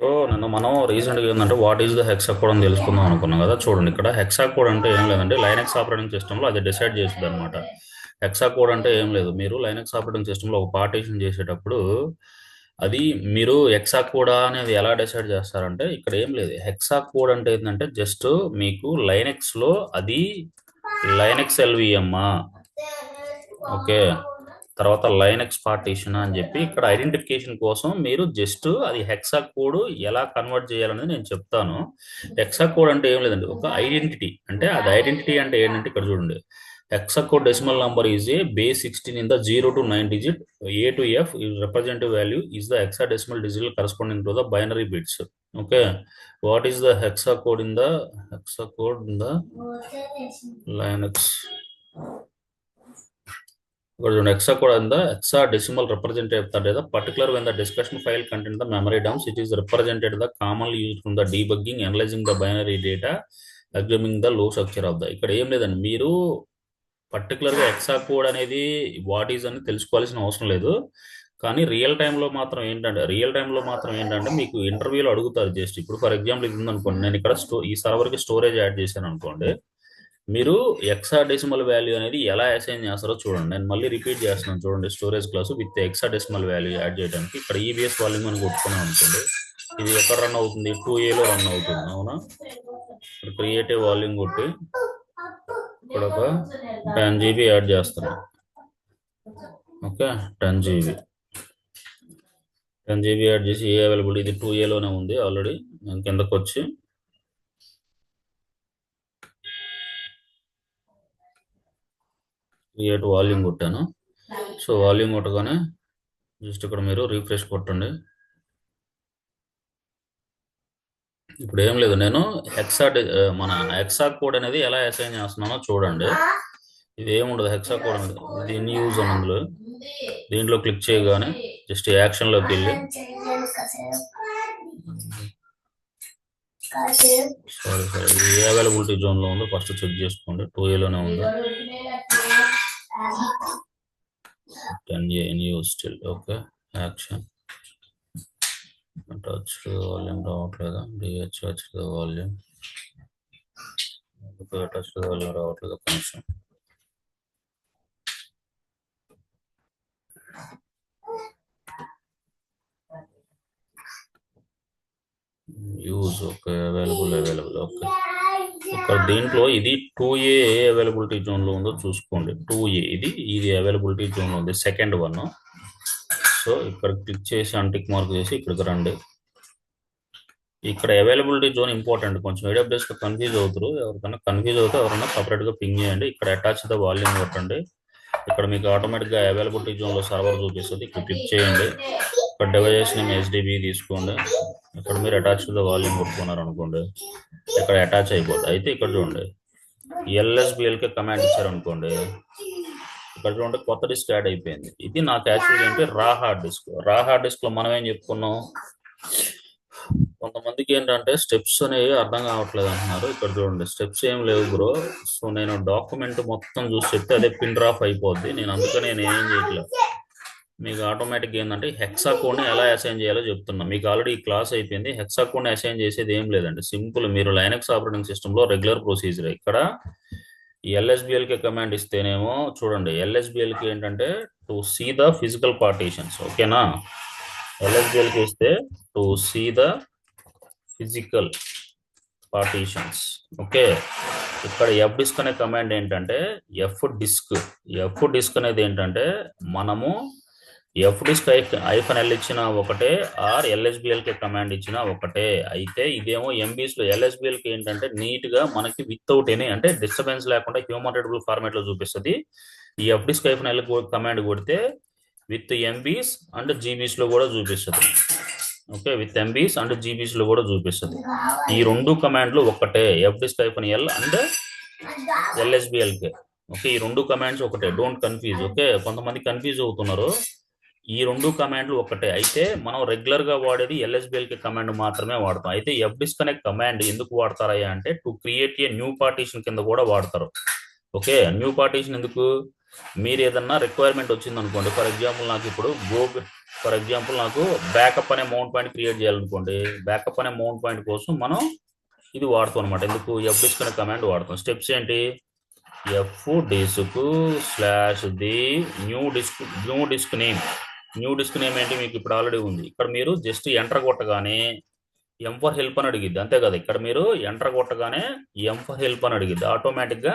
So నిన్న మనం రీసెంట్గా ఏంటంటే what is the hexa code అని తెలుసుకుందాం అనుకున్నాం కదా. చూడండి, ఇక్కడ హెక్సా కోడ్ అంటే ఏం లేదంటే లైనక్స్ ఆపరేటింగ్ సిస్టంలో అది డిసైడ్ చేస్తుంది అనమాట. హెక్సా కోడ్ అంటే ఏం లేదు, మీరు లైనక్స్ ఆపరేటింగ్ సిస్టంలో ఒక పార్టీషన్ చేసేటప్పుడు అది మీరు హెక్సా కోడా అనేది ఎలా డిసైడ్ చేస్తారంటే ఇక్కడ ఏం లేదు. హెక్సా కోడ్ అంటే ఏంటంటే జస్ట్ మీకు లైనక్స్లో అది లైనక్స్ ఎల్విఎమ్మా, ఓకే, తర్వాత లైనక్స్ పార్టీషన్ అని చెప్పి ఇక్కడ ఐడెంటిఫికేషన్ కోసం మీరు జస్ట్ అది హెక్సా కోడ్ ఎలా కన్వర్ట్ చేయాలనేది నేను చెప్తాను. హెక్సా కోడ్ అంటే ఏం లేదండి, ఒక ఐడెంటిటీ. అంటే అది ఐడెంటిటీ అంటే ఏంటంటే ఇక్కడ చూడండి, hexa code decimal number is a base 16 in the 0 to 9 digit. A to F is representative value is the hexadecimal digital corresponding to the binary bits. Okay, what is the hexa code in the Linux? Hexa code and the hexadecimal representative, that is the particular when the discussion file contains the memory dumps, it is represented the commonly used from the debugging, analyzing the binary data, examining the low structure of the. ఇక్కడ ఏం లేదండి, మీరు పర్టికులర్గా hexa code అనేది what is అని తెలుసుకోవాల్సిన అవసరం లేదు. కానీ రియల్ టైంలో మాత్రం ఏంటంటే మీకు ఇంటర్వ్యూలో అడుగుతారు. జస్ట్ ఇప్పుడు ఫర్ ఎగ్జాంపుల్ ఇది ఉందనుకోండి, నేను ఇక్కడ ఈ సర్వర్కి స్టోరేజ్ యాడ్ చేశాను అనుకోండి, మీరు హెక్సాడెసిమల్ వాల్యూ అనేది ఎలా అసైన్ చేస్తారో చూడండి. నేను మళ్ళీ రిపీట్ చేస్తున్నాను చూడండి. Storage class with hexadecimal value add చేయడానికి ఇక్కడ ఈబిఎస్ వాల్యూమ్ అని కొట్టుకున్నాం అనుకోండి, ఇది ఎక్కడ రన్ అవుతుంది, 2Aలో రన్ అవుతుంది. అవునా, ఇక్కడ క్రియేటివ్ వాల్యూమ్ కొట్టి ఇక్కడ ఒక 10 GB యాడ్ చేస్తున్నాం. ఓకే, 10 GB యాడ్ చేసి ఏ అవైలబుల్, ఇది 2Aలోనే ఉంది ఆల్రెడీ. నేను కిందకు వచ్చి క్రియేట్ వాల్యూమ్ కొట్టాను. సో వాల్యూమ్ కొట్టగానే జస్ట్ ఇక్కడ మీరు రీఫ్రెష్ కొట్టండి. ఇప్పుడు ఏం లేదు, నేను మన హెక్సా కోడ్ అనేది ఎలా అసైన్ చేస్తున్నానో చూడండి. ఇది ఏముండదు హెక్సా కోడ్ అనేది, దీన్ని యూజ్ అని అందులో దీంట్లో క్లిక్ చేయగానే జస్ట్ యాక్షన్లోకి వెళ్ళి సారీ ఏ అవైలబిలిటీ జోన్లో ఉందో ఫస్ట్ చెక్ చేసుకోండి. 2Aలోనే ఉంది. 10A in use still. Okay, action touch volume రావట్లేదా, డిహెచ్ వాల్యూమ్ టచ్ వాల్యూమ్ రావట్లేదు కొంచెం. Use okay, available okay. ఇక్కడ దీంట్లో ఇది 2A ఏ అవైలబిలిటీ జోన్లో ఉందో చూసుకోండి. 2A ఇది అవైలబిలిటీ జోన్లో ఉంది, సెకండ్ వన్. సో ఇక్కడ క్లిక్ చేసి అంటిక్ మార్క్ చేసి ఇక్కడికి రండి. ఇక్కడ అవైలబిలిటీ జోన్ ఇంపార్టెంట్. కొంచెం AWS కన్ఫ్యూజ్ అవుతారు. ఎవరికైనా కన్ఫ్యూజ్ అవుతే ఎవరైనా సపరేట్గా పింగ్ చేయండి. ఇక్కడ అటాచ్ ద వాల్యూమ్ కొట్టండి. ఇక్కడ మీకు ఆటోమేటిక్గా అవైలబిలిటీ జోన్లో సర్వర్ చూపిస్తుంది. ఇక్కడ క్లిక్ చేయండి. ఇక్కడ డివైస్ నేమ్ HDB తీసుకోండి. ఇక్కడ మీరు అటాచ్ ద వాల్యూమ్ కొట్టుకున్నారు అనుకోండి, ఇక్కడ అటాచ్ అయిపోతుంది. అయితే ఇక్కడ చూడండి, LSBLK కమాండ్ ఇచ్చారనుకోండి, ఇక్కడ చూడండి కొత్త డిస్క్ యాడ్ అయిపోయింది. ఇది నాకు యాక్చువల్గా ఏంటి, రా హార్డ్ డిస్క్లో మనం ఏం చెప్పుకున్నాం, కొంతమందికి ఏంటంటే స్టెప్స్ అనేవి అర్థం కావట్లేదు అంటున్నారు. ఇక్కడ చూడండి స్టెప్స్ ఏం లేవు బ్రో. సో నేను డాక్యుమెంట్ మొత్తం చూసి చెప్తే అదే పిన్ డ్రాప్ అయిపోద్ది. నేను అందుకని నేను ఏం చేయట్లేదు. మీకు ఆటోమేటిక్గా ఏంటంటే హెక్సా కోడ్ని ఎలా అసైన్ చేయాలో చెప్తున్నా. మీకు ఆల్రెడీ ఈ క్లాస్ అయిపోయింది. హెక్సా కోడ్ని అసైన్ చేసేది ఏం లేదండి, సింపుల్. మీరు లైనక్స్ ఆపరేటింగ్ సిస్టంలో రెగ్యులర్ ప్రొసీజర్. ఇక్కడ LSBLK కమాండ్ ఇస్తేనేమో చూడండి, LSBLK ఏంటంటే to see the physical partitions. ఓకేనా, LSBLK ఇస్తే to see the physical partitions. Okay, ఇక్కడ fdisk అనే కమాండ్ ఏంటంటే fdisk అనేది ఏంటంటే మనము fdisk -l ఇచ్చిన ఒకటే, ఆర్ LSBLK కమాండ్ ఇచ్చిన ఒకటే. అయితే ఇదేమో MBs లో LSBLK ఏంటంటే నీట్ గా మనకి వితౌట్ ఎనీ అంటే డిస్టర్బెన్స్ లేకుండా హ్యూమన్ రీడబుల్ ఫార్మాట్ లో చూపిస్తుంది. ఈ fdisk -l కమాండ్ కొడితే విత్ MBs అండ్ GBs లో కూడా చూపిస్తుంది. Okay, with MBs and GBs లో కూడా చూపిస్తుంది. ఈ రెండు కమాండ్లు ఒకటే, fdisk -l and LSBLK. Okay, ఈ రెండు కమాండ్స్ ఒకటే, డోంట్ కన్ఫ్యూజ్. ఓకే, కొంతమంది కన్ఫ్యూజ్ అవుతున్నారు. ఈ రెండు కమాండ్లు ఒకటే. అయితే మనం రెగ్యులర్ గా వాడేది LSBLK కమాండ్ మాత్రమే వాడతాం. అయితే fdisk అనే కమాండ్ ఎందుకు వాడతారా అంటే to create a new partition కింద కూడా వాడతారు. ఓకే, న్యూ పార్టీషన్ ఎందుకు, మీరు ఏదన్నా రిక్వైర్మెంట్ వచ్చింది అనుకోండి. ఫర్ ఎగ్జాంపుల్ నాకు ఇప్పుడు ఫర్ ఎగ్జాంపుల్ నాకు బ్యాకప్ అనే మౌంట్ పాయింట్ క్రియేట్ చేయాలనుకోండి. బ్యాకప్ అనే మౌంట్ పాయింట్ కోసం మనం ఇది వాడతాం అనమాట. ఎందుకు ఎఫ్ డిస్క్ అనే కమాండ్ వాడతాం. స్టెప్స్ ఏంటి? F disc slash the new disk name ఏంటి? మీకు ఇప్పుడు ఆల్రెడీ ఉంది. ఇక్కడ మీరు జస్ట్ ఎంటర్ కొట్టగానే ఎం ఫర్ హెల్ప్ అని అడిగిద్ది, అంతే కదా. ఇక్కడ మీరు ఎంటర్ కొట్టగానే ఎం ఫర్ హెల్ప్ అని అడిగిద్ది. ఆటోమేటిక్గా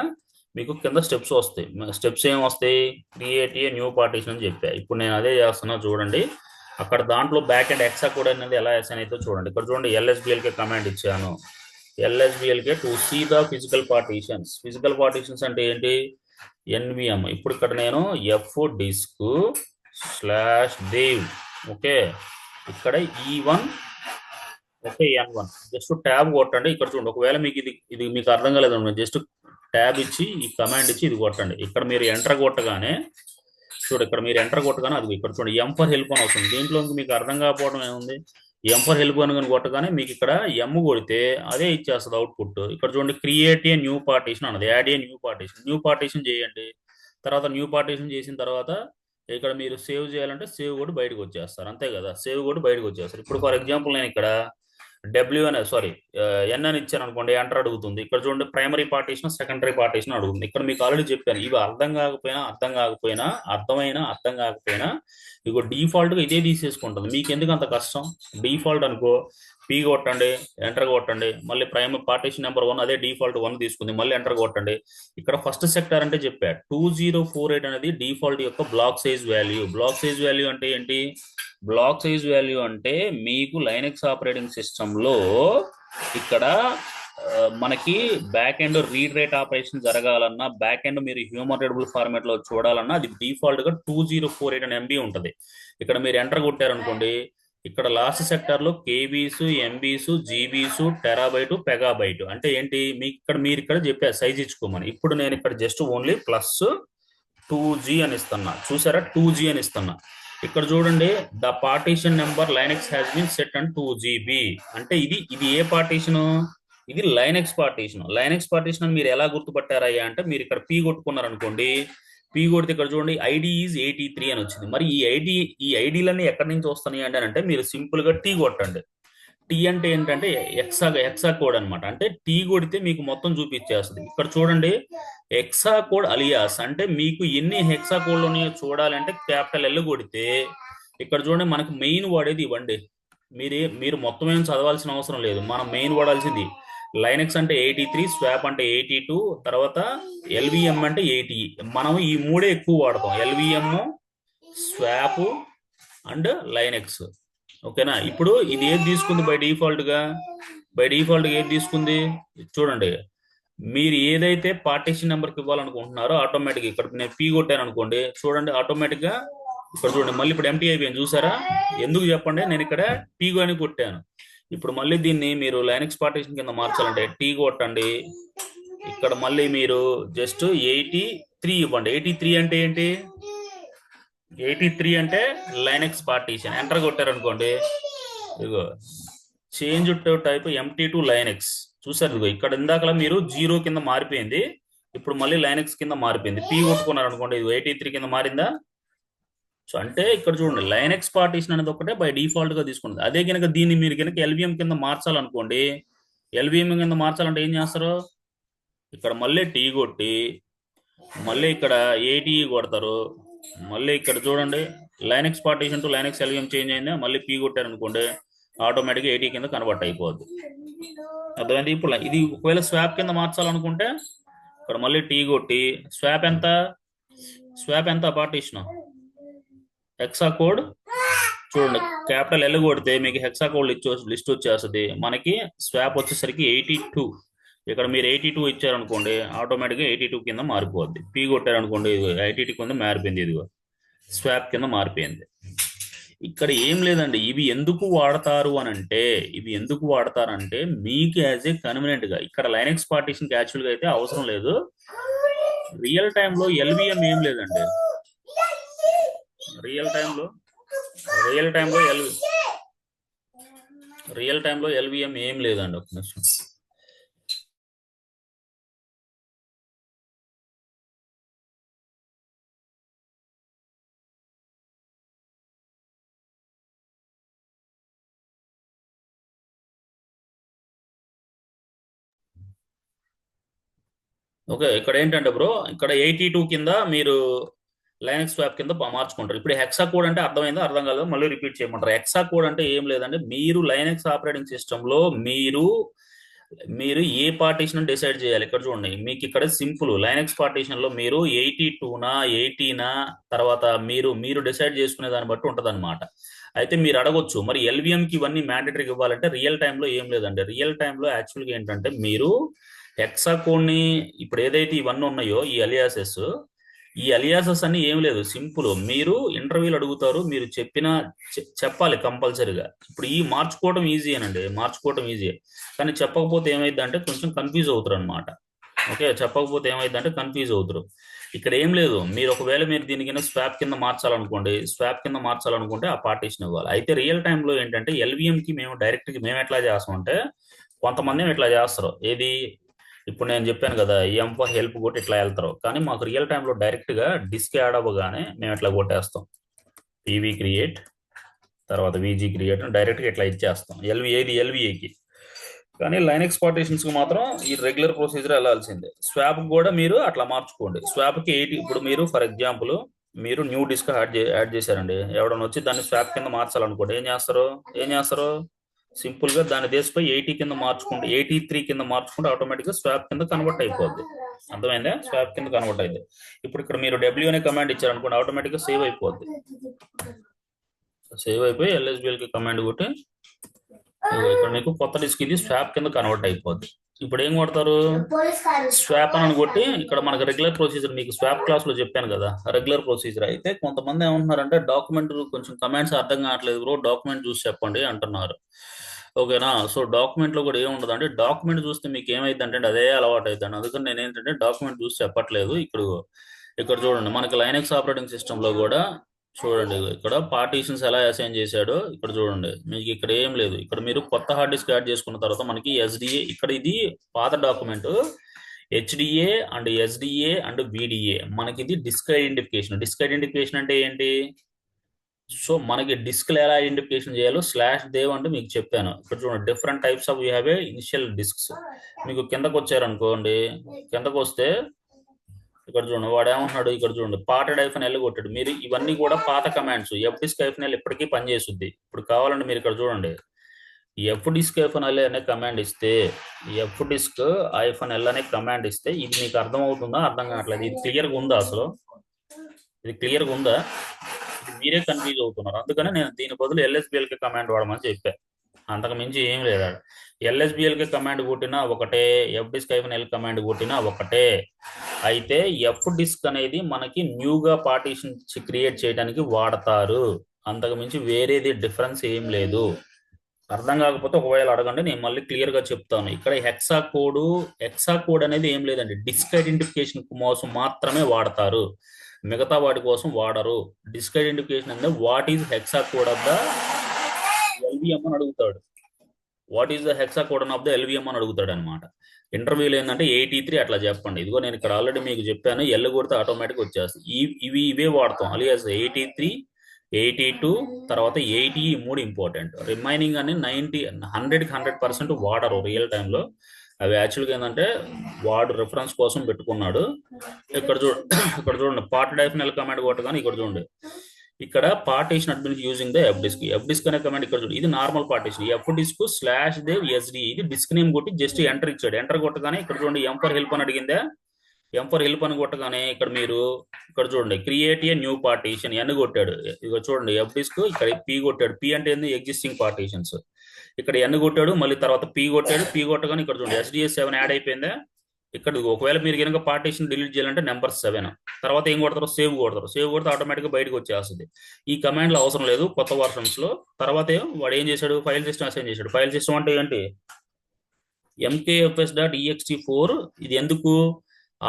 మీకు కింద స్టెప్స్ వస్తాయి. స్టెప్స్ ఏం వస్తాయి? క్రియేట్ ఏ న్యూ పార్టీషన్ అని చెప్పా. ఇప్పుడు నేను అదే చేస్తున్నా చూడండి. అక్కడ దాంట్లో బ్యాక్ అండ్ ఎక్సా కోడ్ అనేది ఎలా అసైన్ అయితే చూడండి. ఇక్కడ చూడండి, ఎల్ఎస్బిఎల్కే కమాండ్ ఇచ్చాను. Lsblk to see the physical partitions. Physical partitions అంటే ఏంటి? ఎన్విఎం. ఇప్పుడు ఇక్కడ నేను F disc slash dev, okay. ఇక్కడ ఈ1 ఓకే ఎన్1 జస్ట్ ట్యాబ్ కొట్టండి. ఇక్కడ చూడండి, ఒకవేళ మీకు ఇది మీకు అర్థం కాలేదు, జస్ట్ ట్యాబ్ ఇచ్చి ఈ కమాండ్ ఇచ్చి ఇది కొట్టండి. ఇక్కడ మీరు ఎంటర్ కొట్టగానే ఇక్కడ మీరు ఎంటర్ కొట్టగానే అది ఇక్కడ చూడండి ఎం ఫర్ హెల్ప్ అని వస్తుంది. దీంట్లో మీకు అర్థం కాకపోవడం ఏముంది? ఎం ఫర్ హెల్ప్ అని కానీ కొట్టగానే మీకు ఇక్కడ ఎం కొడితే అదే ఇచ్చేస్తుంది అవుట్పుట్. ఇక్కడ చూడండి, క్రియేట్ ఏ న్యూ పార్టీషన్ అన్నది. యాడ్ ఏ న్యూ పార్టీషన్ చేయండి. తర్వాత న్యూ పార్టీషన్ చేసిన తర్వాత ఇక్కడ మీరు సేవ్ చేయాలంటే సేవ్ కూడా బయటకు వచ్చేస్తారు, అంతే కదా. సేవ్ కూడా బయటకు వచ్చేస్తారు. ఇప్పుడు ఫర్ ఎగ్జాంపుల్ నేను ఇక్కడ ఎన్ అని ఇచ్చాను అనుకోండి, ఎంటర్ అడుగుతుంది. ఇక్కడ చూడండి, ప్రైమరీ పార్టీషన్ సెకండరీ పార్టీషన్ అడుగుతుంది. ఇక్కడ మీకు ఆల్రెడీ చెప్పాను, ఇవి అర్థం కాకపోయినా ఇగో డిఫాల్ట్ గా ఇదే తీసేసుకుంటుంది. మీకు ఎందుకు అంత కష్టం? డిఫాల్ట్ అనుకో, పీ కొట్టండి, ఎంటర్ కొట్టండి, మళ్ళీ ప్రైమరీ పార్టీషన్ నెంబర్ 1 అదే డిఫాల్ట్ 1 తీసుకుంది, మళ్ళీ ఎంటర్ కొట్టండి. ఇక్కడ ఫస్ట్ సెక్టర్ అంటే చెప్పా 2048 అనేది డిఫాల్ట్ యొక్క block size value. Block size value అంటే ఏంటి? బ్లాక్ సైజ్ వాల్యూ అంటే మీకు లైనక్స్ ఆపరేటింగ్ సిస్టంలో ఇక్కడ మనకి back end read write operation జరగాలన్నా, బ్యాక్ ఎండ్ మీరు హ్యూమన్ రీడబుల్ ఫార్మాట్ లో చూడాలన్నా అది డిఫాల్ట్ గా 2048 అని ఎంబీ ఉంటుంది. ఇక్కడ మీరు ఎంటర్ కొట్టారనుకోండి, ఇక్కడ లాస్ట్ సెక్టర్ లో కేబీస్, ఎంబీస్, జీబీస్, టెరాబైట్, పెగాబైట్ అంటే ఏంటి? మీరు ఇక్కడ చెప్పారు సైజ్ ఇచ్చుకోమని. ఇప్పుడు నేను ఇక్కడ జస్ట్ ఓన్లీ ప్లస్ 2G అని ఇస్తున్నా. చూసారా? 2G అని ఇస్తున్నా. ఇక్కడ చూడండి, the partition number Linux has been set and 2GB అంటే ఇది ఏ పార్టీషన్? ఇది లైనక్స్ పార్టీషన్. లైనక్స్ పార్టీషన్ అని మీరు ఎలా గుర్తుపట్టారయ్యా అంటే, మీరు ఇక్కడ పీ కొట్టుకున్నారు అనుకోండి, పీ కొడితే ఇక్కడ చూడండి ఐడి ఈజ్ 83 అని వచ్చింది. మరి ఈ ఐడీలన్నీ ఎక్కడి నుంచి వస్తున్నాయి అంటే మీరు సింపుల్ గా టీ కొట్టండి. టీ అంటే ఏంటంటే ఎక్సా కోడ్ అనమాట. అంటే టీ కొడితే మీకు మొత్తం చూపించేస్తుంది. ఇక్కడ చూడండి, ఎక్సా కోడ్ అలియాస్ అంటే మీకు ఎన్ని హెక్సా కోడ్లు ఉన్నాయో చూడాలంటే క్యాపిటల్ ఎల్ కొడితే ఇక్కడ చూడండి, మనకి మెయిన్ వాడేది ఇవ్వండి. మీరు మొత్తం ఏం చదవాల్సిన అవసరం లేదు. మనం మెయిన్ వాడాల్సింది లైనక్స్ అంటే 83, స్వాప్ అంటే 82, తర్వాత ఎల్విఎం అంటే 80. మనం ఈ మూడే ఎక్కువ వాడతాం, ఎల్విఎం, స్వాప్ అండ్ లైనక్స్, ఓకేనా. ఇప్పుడు ఇది ఏది తీసుకుంది బై డిఫాల్ట్ గా ఏది తీసుకుంది చూడండి. మీరు ఏదైతే పార్టీషన్ నెంబర్కి ఇవ్వాలనుకుంటున్నారో ఆటోమేటిక్ ఇక్కడ నేను పీ కొట్టాను అనుకోండి, చూడండి ఆటోమేటిక్ గా ఇక్కడ చూడండి మళ్ళీ ఇప్పుడు ఎంటీ అయిపోయింది. చూసారా? ఎందుకు చెప్పండి, నేను ఇక్కడ పీ అని కొట్టాను. ఇప్పుడు మళ్ళీ దీన్ని మీరు లైనక్స్ పార్టీషన్ కింద మార్చాలంటే టీ కొట్టండి. ఇక్కడ మళ్ళీ మీరు జస్ట్ 83 ఇవ్వండి. 83 అంటే ఏంటి? 83 అంటే లైనక్స్ పార్టీషన్. ఎంటర్ కొట్టారనుకోండి, ఇదిగో change to type empty to Linux. చూసారు? ఇదిగో ఇక్కడ ఇందాక మీరు 0 కింద మారిపోయింది, ఇప్పుడు మళ్ళీ లైనక్స్ కింద మారిపోయింది. పీ కొట్టుకున్నారు అనుకోండి, ఇది 83 కింద మారిందా? సో అంటే ఇక్కడ చూడండి, లైనక్స్ పార్టీషన్ అనేది ఒకటే బై డిఫాల్ట్ గా తీసుకుంటుంది. అదే కనుక దీన్ని మీరు కనుక ఎల్విఎం కింద మార్చాలనుకోండి, ఎల్విఎం కింద మార్చాలంటే ఏం చేస్తారు? ఇక్కడ మళ్ళీ టీ కొట్టి మళ్ళీ ఇక్కడ 80 కొడతారు. మళ్ళీ ఇక్కడ చూడండి, Linux partition to Linux LVM change అయిందా? మళ్ళీ పీ కొట్టారు అనుకోండి, ఆటోమేటిక్గా 80 కింద కన్వర్ట్ అయిపోద్ది. అర్థమైంది? ఇప్పుడు ఇది ఒకవేళ స్వాప్ కింద మార్చాలనుకుంటే ఇక్కడ మళ్ళీ టీ కొట్టి స్వాప్ ఎంత పార్టీషన్ హెక్సా కోడ్ చూడండి, క్యాపిటల్ ఎల్ కొడితే మీకు హెక్సా కోడ్ లిస్ట్ వచ్చేస్తుంది. మనకి స్వాప్ వచ్చేసరికి 82. ఇక్కడ మీరు 82 ఇచ్చారనుకోండి, ఆటోమేటిక్గా 82 కింద మారిపోద్ది. పీ కొట్టారనుకోండి, 82 కింద మారిపోయింది. ఇదిగో స్వాప్ కింద మారిపోయింది. ఇక్కడ ఏం లేదండి. ఇవి ఎందుకు వాడతారంటే మీకు యాజ్ ఏ కన్వీనియంట్ గా. ఇక్కడ లైనక్స్ పార్టీషన్ యాక్చువల్ గా అయితే అవసరం లేదు. రియల్ టైంలో ఎల్విఎం ఏం లేదండి. రియల్ టైంలో ఎల్విఎం ఏం లేదండి. ఒక నిమిషం. ఓకే, ఇక్కడ ఏంటంటే బ్రో, ఇక్కడ 82 కింద మీరు లైనక్స్ స్వాప్ కింద మార్చుకుంటారు. ఇప్పుడు హెక్సా కోడ్ అంటే అర్థమైందో అర్థం కాలేదో మళ్ళీ రిపీట్ చేయమంటారు. హెక్సా కోడ్ అంటే ఏం లేదంటే, మీరు లైనక్స్ ఆపరేటింగ్ సిస్టమ్ లో మీరు మీరు ఏ పార్టీషన్ డిసైడ్ చేయాలి. ఇక్కడ చూడండి, మీకు ఇక్కడ సింపుల్ లైనక్స్ పార్టీషన్ లో మీరు 82నా 80నా తర్వాత మీరు మీరు డిసైడ్ చేసుకునే దాన్ని బట్టి ఉంటదన్నమాట. అయితే మీరు అడగొచ్చు, మరి ఎల్విఎం కి ఇవన్నీ మ్యాండేటరీగా ఇవ్వాలంటే రియల్ టైంలో ఏం లేదండి. రియల్ టైంలో యాక్చువల్గా ఏంటంటే, మీరు హెక్సా కోడ్ ని ఇప్పుడు ఏదైతే ఇవన్నీ ఉన్నాయో ఈ అలియాసెస్ అన్ని ఏం లేదు, సింపుల్. మీరు ఇంటర్వ్యూలు అడుగుతారు, మీరు చెప్పాలి కంపల్సరీగా. ఇప్పుడు ఈ మార్చుకోవడం ఈజీ అనండి, మార్చుకోవడం ఈజీ. కానీ చెప్పకపోతే ఏమైందంటే కొంచెం కన్ఫ్యూజ్ అవుతారు అనమాట. ఓకే, చెప్పకపోతే ఏమైందంటే కన్ఫ్యూజ్ అవుతారు. ఇక్కడ ఏం లేదు, మీరు ఒకవేళ మీరు దీనికైనా స్వాప్ కింద మార్చాలనుకోండి, స్వాప్ కింద మార్చాలనుకుంటే ఆ పార్టీషన్ ఇవ్వాలి. అయితే రియల్ టైంలో ఏంటంటే ఎల్విఎం కి మేము డైరెక్ట్ గా మేము ఎట్లా చేస్తామంటే, కొంతమంది ఏమో ఇట్లా చేస్తారు. ఏది, ఇప్పుడు నేను చెప్పాను కదా, ఎం ఫర్ హెల్ప్ కొట్టి ఇట్లా వెళ్తారు. కానీ మాకు రియల్ టైంలో డైరెక్ట్ గా డిస్క్ యాడ్ అవ్వగానే మేము ఇట్లా కొట్టేస్తాం, పీవీ క్రియేట్ తర్వాత వీజీ క్రియేట్ డైరెక్ట్ గా ఇట్లా ఇచ్చేస్తాం ఎల్విఏకి. కానీ లైనక్స్ పార్టీషన్స్ కి మాత్రం ఈ రెగ్యులర్ ప్రొసీజర్ వెళ్ళాల్సిందే. స్వాప్ కూడా మీరు అట్లా మార్చుకోండి. స్వాప్ కి 80, ఇప్పుడు మీరు ఫర్ ఎగ్జాంపుల్ మీరు న్యూ డిస్క్ యాడ్ చేశారండి, ఎవడన్నా వచ్చి దాన్ని స్వాప్ కింద మార్చాలనుకోండి, ఏం చేస్తారు, సింపుల్ గా దాన్ని దేశపై 80 కింద మార్చుకుంటే 83 కింద మార్చుకుంటే ఆటోమేటిక్ గా స్వాప్ కింద కన్వర్ట్ అయిపోద్ది. అర్థమైందా? స్వాప్ కింద కన్వర్ట్ అయింది. ఇప్పుడు ఇక్కడ మీరు డబ్ల్యూ అనే కమాండ్ ఇచ్చారనుకోండి, ఆటోమేటిక్ గా సేవ్ అయిపోద్ది. సేవ్ అయిపోయి ఎల్ఎస్బిఎల్ కి కమాండ్ కొట్టి ఇక్కడ మీకు కొత్త డిస్క్ ఇది స్వాప్ కింద కన్వర్ట్ అయిపోద్ది. ఇప్పుడు ఏం కొడతారు, స్వాప్ అని కొట్టి ఇక్కడ మనకు రెగ్యులర్ ప్రొసీజర్, మీకు స్వాప్ క్లాస్ లో చెప్పాను కదా రెగ్యులర్ ప్రొసీజర్. అయితే కొంతమంది ఏమంటున్నారంటే, డాక్యుమెంట్ కొంచెం కమాండ్స్ అర్థం కావట్లేదు బ్రో, డాక్యుమెంట్ చూసి చెప్పండి అంటున్నారు. ఓకేనా? సో డాక్యుమెంట్ లో కూడా ఏముండదు అంటే, డాక్యుమెంట్ చూస్తే మీకు ఏమైంది అంటే అదే అలవాటు అవుతుంది. అందుకని నేను ఏంటంటే డాక్యుమెంట్ చూసి చెప్పట్లేదు. ఇక్కడ చూడండి, మనకి లైనక్స్ ఆపరేటింగ్ సిస్టమ్ లో కూడా చూడండి, ఇక్కడ పార్టీషన్స్ ఎలా అసైన్ చేశాడో ఇక్కడ చూడండి. మీకు ఇక్కడ ఏం లేదు, ఇక్కడ మీరు కొత్త హార్డ్ డిస్క్ యాడ్ చేసుకున్న తర్వాత మనకి ఎస్డిఏ, ఇక్కడ ఇది పాత డాక్యుమెంట్ హెచ్డిఏ అండ్ ఎస్డిఏ అండ్ విడిఏ. మనకి ఇది డిస్క్ ఐడెంటిఫికేషన్. డిస్క్ ఐడెంటిఫికేషన్ అంటే ఏంటి? సో మనకి డిస్క్ ఎలా ఐడెంటిఫికేషన్ చేయాలో స్లాష్ దేవ్ అంటే మీకు చెప్పాను. ఇక్కడ చూడండి, different types of you have a initial discs. మీకు కిందకు వచ్చారనుకోండి, కిందకు వస్తే ఇక్కడ చూడండి, వాడు ఏమంటున్నాడు, ఇక్కడ చూడండి పార్టెడ్ ఐఫన్ ఎల్ కొట్టాడు. మీరు ఇవన్నీ కూడా పాత commands. F disc hyphen L ఇప్పటికీ పనిచేస్తుంది. ఇప్పుడు కావాలంటే మీరు ఇక్కడ చూడండి, ఎఫ్ డిస్క్ ఐఫన్ ఎల్ అనే కమాండ్ ఇస్తే, ఎఫ్ డిస్క్ ఐఫన్ ఎల్ అనే కమాండ్ ఇస్తే ఇది మీకు అర్థం అవుతుందా, అర్థం కావట్లేదు? ఇది క్లియర్గా ఉందా అసలు? ఇది క్లియర్గా ఉందా? మీరే కన్ఫ్యూజ్ అవుతున్నారు. అందుకని నేను దీని బదులు ఎల్ఎస్బిఎల్కి కమాండ్ వాడమని చెప్పాను. అంతకు మించి ఏం లేదా. ఎల్ఎస్బిఎల్కి కమాండ్ కొట్టినా ఒకటే, F disc hyphen L command కొట్టినా ఒకటే. అయితే ఎఫ్ డిస్క్ అనేది మనకి న్యూగా పార్టీషన్ క్రియేట్ చేయడానికి వాడతారు. అంతకు మించి వేరేది డిఫరెన్స్ ఏం లేదు. అర్థం కాకపోతే ఒకవేళ అడగండి, నేను మళ్ళీ క్లియర్ గా చెప్తాను. ఇక్కడ హెక్సా కోడ్ అనేది ఏం లేదండి, డిస్క్ ఐడెంటిఫికేషన్ కోసం మాత్రమే వాడతారు, మిగతా వాటి కోసం వాడరు. డిస్క్ ఐడెంటిఫికేషన్ అంటే what is hexa code of the LVM అని అడుగుతాడు. What is the hexa code of the LVM అని అడుగుతాడు అనమాట. ఇంటర్వ్యూలో ఏంటంటే 83 అట్లా చెప్పండి. ఇదిగో నేను ఇక్కడ ఆల్రెడీ మీకు చెప్పాను, ఎల్ కొడితే ఆటోమేటిక్ వచ్చేస్తుంది. ఇవే వాడతాం, అలియాస్ 83, 82 తర్వాత 80, 3 ఇంపార్టెంట్. రిమైనింగ్ అని 100కి 100% వాడరు రియల్ టైంలో. అవి యాక్చువల్గా ఏంటంటే వాడు రిఫరెన్స్ కోసం పెట్టుకున్నాడు. ఇక్కడ చూడండి పార్ట్ డైఫనల్ కమాండ్ కొట్టగానే ఇక్కడ చూడండి, ఇక్కడ partition admin using the F disk అనే కమాండ్ ఇక్కడ చూడండి, ఇది normal partition. F disc slash dev SD, ఇది డిస్క్ నేమ్ కొట్టి జస్ట్ ఎంటర్ ఇచ్చాడు. ఎంటర్ కొట్టగానే ఇక్కడ చూడండి ఎం ఫర్ హెల్ప్ అని అడిగిందా, ఎం ఫర్ హెల్ప్ అని కొట్టగానే ఇక్కడ చూడండి క్రియేట్ ఏ న్యూ పార్టీషన్ ఎన్ కొట్టాడు. ఇక చూడండి ఎఫ్ డిస్క్ ఇక్కడ పి కొట్టాడు. పి అంటే ఏంది, ఎగ్జిస్టింగ్ పార్టీషన్స్. ఇక్కడ ఎన్ కొట్టాడు, మళ్ళీ తర్వాత పి కొట్టాడు. పి కొట్టగానే ఇక్కడ చూడండి ఎస్డిఎస్ 7 యాడ్ అయిపోయిందా. ఇక్కడ ఒకవేళ మీరు కనుక పార్టీషన్ డిలీట్ చేయాలంటే నెంబర్ 7 తర్వాత ఏం కొడతారు, సేవ్ కొడతారు. సేవ్ కొడితే ఆటోమేటిక్గా బయటకు వచ్చేస్తుంది. ఈ కమాండ్లు అవసరం లేదు కొత్త వర్షన్స్ లో. తర్వాత వాడు ఏం చేశాడు, ఫైల్ సిస్టమ్ అసైన్ చేశాడు. ఫైల్ సిస్టమ్ అంటే ఏంటి, mkfs.ext4. ఇది ఎందుకు,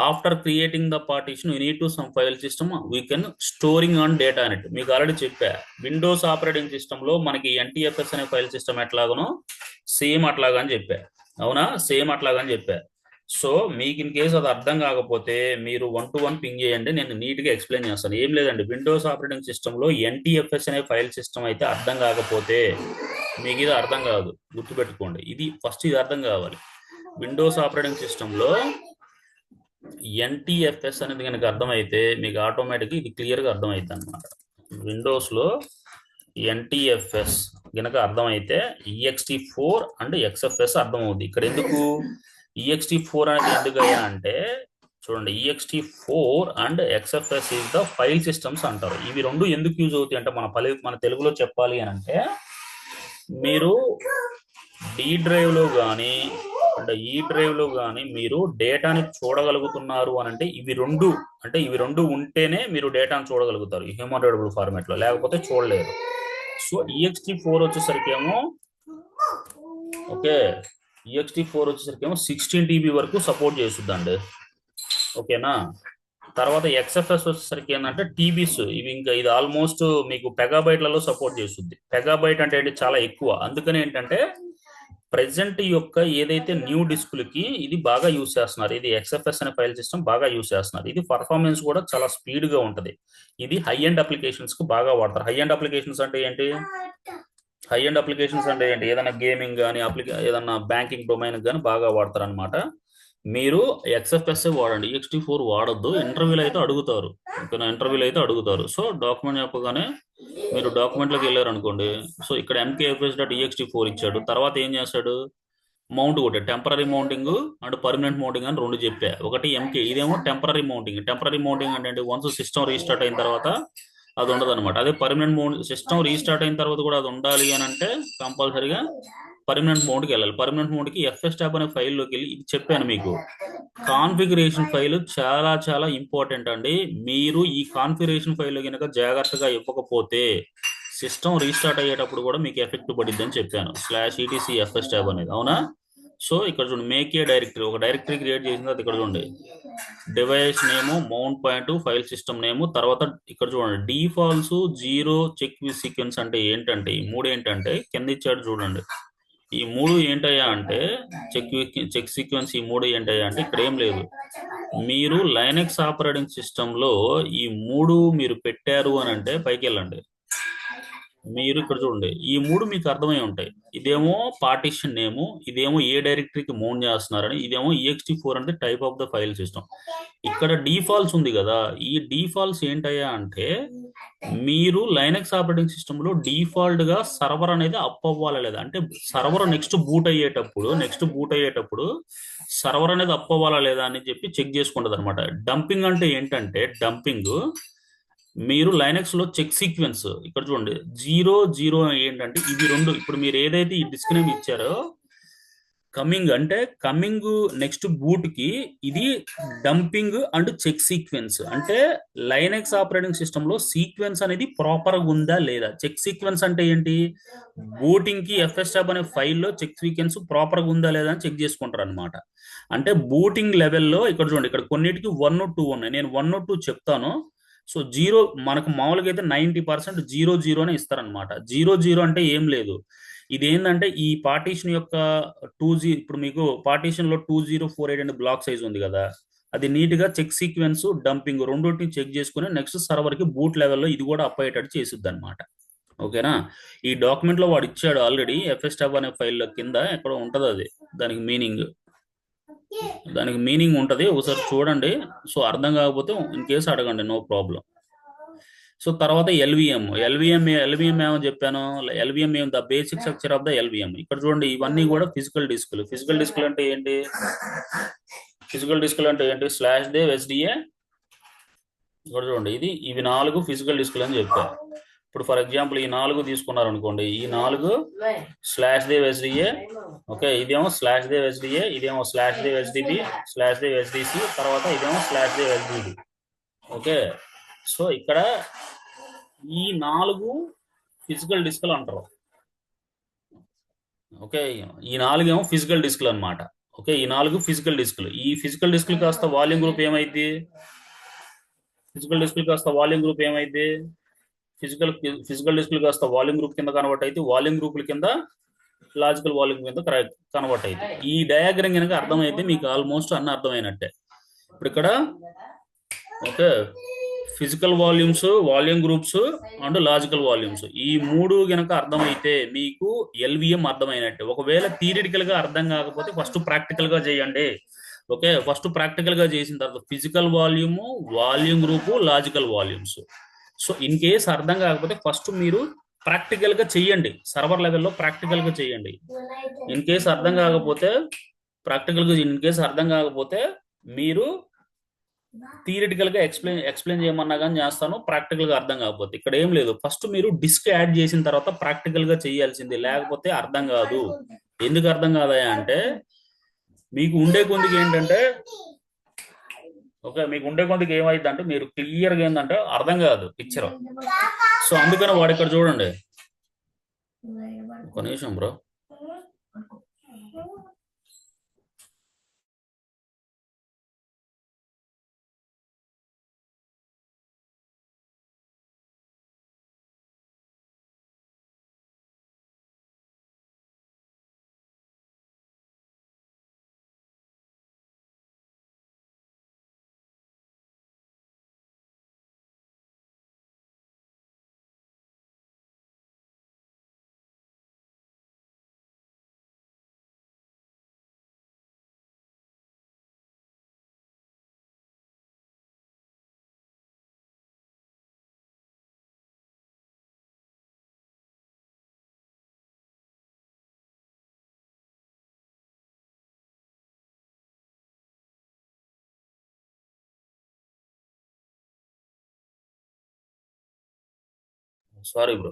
after creating the partition you need to some file system we can storing on data net. మీకు ఆల్రెడీ చెప్పా, విండోస్ ఆపరేటింగ్ సిస్టమ్ లో మనకి ఎన్టీఎఫ్ఎస్ అనే ఫైల్ సిస్టమ్ ఎట్లాగనో సేమ్ అట్లాగని చెప్పా. అవునా, సేమ్ అట్లాగని చెప్పా. సో మీకు ఇన్ కేసు అది అర్థం కాకపోతే మీరు 1 to 1 పింగ్ చేయండి, నేను నీట్ గా ఎక్స్ప్లెయిన్ చేస్తాను. ఏం లేదండి, విండోస్ ఆపరేటింగ్ సిస్టమ్ లో ఎన్టీఎఫ్ఎస్ అనే ఫైల్ సిస్టమ్ అయితే అర్థం కాకపోతే మీకు ఇది అర్థం కాదు, గుర్తుపెట్టుకోండి. ఇది ఫస్ట్ ఇది అర్థం కావాలి. విండోస్ ఆపరేటింగ్ సిస్టమ్ లో ఎన్టీఎఫ్ఎస్ అనేది కనుక అర్థమైతే మీకు ఆటోమేటిక్గా ఇది క్లియర్గా అర్థమైంది అనమాట. విండోస్లో ఎన్టీఎఫ్ఎస్ గనక అర్థమైతే EXT4 అండ్ XFS అర్థమవుద్ది. ఇక్కడ ఎందుకు EXT4 అనేది ఎందుకు అయ్యా అంటే చూడండి, EXT4 and XFS is the file systems అంటారు. ఇవి రెండు ఎందుకు యూజ్ అవుతాయి అంటే మన తెలుగులో చెప్పాలి అని అంటే, మీరు డి డ్రైవ్లో కానీ అంటే ఈ డ్రైవ్లో కానీ మీరు డేటాని చూడగలుగుతున్నారు అని అంటే ఇవి రెండు ఉంటేనే మీరు డేటాను చూడగలుగుతారు ఈ హ్యూమన్ రీడబుల్ ఫార్మాట్లో, లేకపోతే చూడలేరు. సో EXT4 వచ్చేసరికి ఏమో ఓకే, EXT4 వచ్చేసరికి ఏమో 16 TB వరకు సపోర్ట్ చేస్తుందండి. ఓకేనా. తర్వాత XFS వచ్చేసరికి ఏంటంటే టీబీస్, ఇవి ఇంకా ఇది ఆల్మోస్ట్ మీకు పెగాబైట్లలో సపోర్ట్ చేస్తుంది. పెగాబైట్ అంటే ఏంటి, చాలా ఎక్కువ. అందుకని ఏంటంటే ప్రెసెంట్ యొక్క ఏదైతే న్యూ డిస్కులకి ఇది బాగా యూస్ చేస్తున్నారు, ఇది XFS అనే ఫైల్ సిస్టమ్ బాగా యూస్ చేస్తున్నారు. ఇది పర్ఫార్మెన్స్ కూడా చాలా స్పీడ్ గా ఉంటది. ఇది హై ఎండ్ అప్లికేషన్స్ కు బాగా వాడతారు. హై ఎండ్ అప్లికేషన్స్ అంటే ఏంటి, ఏదైనా గేమింగ్ కానీ ఏదైనా బ్యాంకింగ్ డొమైన్ కానీ బాగా వాడతారు అనమాట. మీరు XFS వాడండి, EXT4 వాడొద్దు. ఇంటర్వ్యూలో అయితే అడుగుతారు, ఇంటర్వ్యూలో అయితే అడుగుతారు. సో డాక్యుమెంట్ చెప్పగానే మీరు డాక్యుమెంట్లోకి వెళ్ళారు అనుకోండి, సో ఇక్కడ MKFS.ext4 ఇచ్చాడు. తర్వాత ఏం చేస్తాడు, మౌంట్ ఒకటి temporary mounting and permanent mounting అని రెండు చెప్పా. ఒకటి ఇదేమో టెంపరీ మౌంటింగ్ అంటే వన్స్ సిస్టమ్ రీస్టార్ట్ అయిన తర్వాత అది ఉండదు అనమాట. అదే సిస్టమ్ రీస్టార్ట్ అయిన తర్వాత కూడా అది ఉండాలి అని అంటే కంపల్సరీగా పర్మనెంట్ మోడ్కి వెళ్ళాలి. పర్మనెంట్ మోడ్కి FS tab అనే ఫైల్లోకి వెళ్ళి, ఇది చెప్పాను మీకు, కాన్ఫిగరేషన్ ఫైల్ చాలా చాలా ఇంపార్టెంట్ అండి. మీరు ఈ కాన్ఫిగరేషన్ ఫైల్ కనుక జాగ్రత్తగా ఇవ్వకపోతే సిస్టమ్ రీస్టార్ట్ అయ్యేటప్పుడు కూడా మీకు ఎఫెక్ట్ పడిద్ది అని చెప్పాను. /etc/FS tab అనేది, అవునా. సో ఇక్కడ చూడండి, మేక్ ఏ డైరెక్టరీ, ఒక డైరెక్టరీ క్రియేట్ చేసిన తర్వాత ఇక్కడ చూడండి డివైస్ నేము, మౌంట్ పాయింట్, ఫైల్ సిస్టమ్ నేము. తర్వాత ఇక్కడ చూడండి డిఫాల్ట్స్, 0, చెక్ సీక్వెన్స్ అంటే ఏంటంటే ఈ మూడు ఏంటంటే కింద ఇచ్చాడు చూడండి. ఈ మూడు ఏంటయ్యా అంటే చెక్ సీక్వెన్స్, ఈ మూడు ఏంటయ్యా అంటే ఇక్కడ ఏం లేదు. మీరు లైనక్స్ ఆపరేటింగ్ సిస్టంలో ఈ మూడు మీరు పెట్టారు అని అంటే పైకి వెళ్ళండి. మీరు ఇక్కడ చూడండి, ఈ మూడు మీకు అర్థమై ఉంటాయి. ఇదేమో పార్టిషన్ నేము, ఇదేమో ఏ డైరెక్టరీకి మౌంట్ చేస్తున్నారని, ఇదేమో EXT4 అంటే type of the file system. ఇక్కడ డిఫాల్ట్స్ ఉంది కదా, ఈ డిఫాల్ట్స్ ఏంటయ్యా అంటే మీరు లైనక్స్ ఆపరేటింగ్ సిస్టంలో డిఫాల్ట్ గా సర్వర్ అనేది అప్ అవ్వాలి లేదా అంటే సర్వర్ నెక్స్ట్ బూట్ అయ్యేటప్పుడు సర్వర్ అనేది అప్ అవ్వాలా లేదా అని చెప్పి చెక్ చేసుకుంటది అనమాట. డంపింగ్ అంటే ఏంటంటే, మీరు లైనక్స్ లో చెక్ సీక్వెన్స్ ఇక్కడ చూడండి 0 ఏంటంటే ఇవి రెండు. ఇప్పుడు మీరు ఏదైతే ఈ డిస్క్ నేమ్ ఇచ్చారో కమింగ్ నెక్స్ట్ బూట్ కి ఇది డంపింగ్ అండ్ చెక్ సీక్వెన్స్. అంటే లైనక్స్ ఆపరేటింగ్ సిస్టమ్ లో సీక్వెన్స్ అనేది ప్రాపర్ గా ఉందా లేదా. చెక్ సీక్వెన్స్ అంటే ఏంటి, బూటింగ్ కి FS tab అనే ఫైల్లో చెక్ సీక్వెన్స్ ప్రాపర్ గా ఉందా లేదా అని చెక్ చేసుకుంటారు అనమాట. అంటే బూటింగ్ లెవెల్లో ఇక్కడ చూడండి, ఇక్కడ కొన్నిటికి 1, 2 ఉన్నాయి. నేను 1, 2 చెప్తాను. సో 0 మనకు మామూలుగా అయితే 90% 0 అనే ఇస్తారనమాట. 0 అంటే ఏం లేదు, ఇది ఏంటంటే ఈ పార్టీషన్ యొక్క 2G, ఇప్పుడు మీకు పార్టీషన్ లో 2048 అనే బ్లాక్ సైజ్ ఉంది కదా, అది నీట్ గా చెక్ సీక్వెన్స్, డంపింగ్ రెండింటిని చెక్ చేసుకుని నెక్స్ట్ సర్వర్ కి బూట్ లెవెల్లో ఇది కూడా అప్ అయ్యేటట్టు చేసిద్ది అనమాట. ఓకేనా. ఈ డాక్యుమెంట్ లో వాడు ఇచ్చాడు ఆల్రెడీ, FS tab అనే ఫైల్ కింద ఎక్కడ ఉంటది అది, దానికి మీనింగ్ ఉంటది, ఒకసారి చూడండి. సో అర్థం కాకపోతే ఇన్ కేసు అడగండి, నో ప్రాబ్లం. సో తర్వాత ఎల్విఎం ఏమో చెప్పాను. ఎల్విఎం ఏం, the basic structure of the LVM. ఇక్కడ చూడండి, ఇవన్నీ కూడా ఫిజికల్ డిస్కులు అంటే ఏంటి, /dev SDA. ఇక్కడ చూడండి, ఇవి 4 ఫిజికల్ డిస్కులు అని చెప్పారు. ఇప్పుడు ఫర్ ఎగ్జాంపుల్ ఈ 4 తీసుకున్నారు అనుకోండి, ఈ 4 /dev SDA. ఓకే, ఇదేమో /dev SDA, ఇదేమో /dev SDB, /dev SDC, తర్వాత ఇదేమో /dev SDB. ఓకే, సో ఇక్కడ ఈ 4 ఫిజికల్ డిస్కులు అంటారు. ఓకే, ఈ 4 ఏమో ఫిజికల్ డిస్కులు అనమాట. ఓకే, ఈ 4 ఫిజికల్ డిస్కులు. ఈ ఫిజికల్ డిస్కులు కాస్త వాల్యూమ్ గ్రూప్ ఏమైంది, ఫిజికల్ డిస్కులు కాస్త వాల్యూమ్ గ్రూప్ కింద కన్వర్ట్ అయితే, వాల్యూమ్ గ్రూపుల కింద లాజికల్ వాల్యూమ్ కింద కన్వర్ట్ అయితే. ఈ డయాగ్రామ్ కనుక అర్థమైతే మీకు ఆల్మోస్ట్ అన్న అర్థమైనట్టే. ఇప్పుడు ఇక్కడ okay, physical volumes, volume groups and logical volumes, ఈ 3 గనక అర్థమైతే మీకు ఎల్విఎం అర్థమైనట్టే. ఒకవేళ థియరిటికల్ గా అర్థం కాకపోతే ఫస్ట్ ప్రాక్టికల్ గా చేయండి. ఓకే, ఫస్ట్ ప్రాక్టికల్ గా చేసిన తర్వాత physical volume, volume group, logical volumes. So in case అర్థం కాకపోతే ఫస్ట్ మీరు ప్రాక్టికల్ గా చెయ్యండి, సర్వర్ లెవెల్లో ప్రాక్టికల్ గా చెయ్యండి. ఇన్ కేస్ అర్థం కాకపోతే మీరు థియరిటికల్ గా ఎక్స్ప్లెయిన్ చేయమన్నా కానీ చేస్తాను, ప్రాక్టికల్ గా అర్థం కాకపోతే. ఇక్కడ ఏం లేదు, ఫస్ట్ మీరు డిస్క్ యాడ్ చేసిన తర్వాత ప్రాక్టికల్ గా చేయాల్సింది, లేకపోతే అర్థం కాదు. ఎందుకు అర్థం కాదా అంటే మీకు ఉండే కొద్దికి ఏంటంటే, ఓకే, మీకు ఉండే కొద్దికి ఏమైంది అంటే మీరు క్లియర్గా ఏంటంటే అర్థం కాదు పిక్చర్. సో అందుకని వాడు ఇక్కడ చూడండి, ఒక నిమిషం బ్రో. Sorry bro.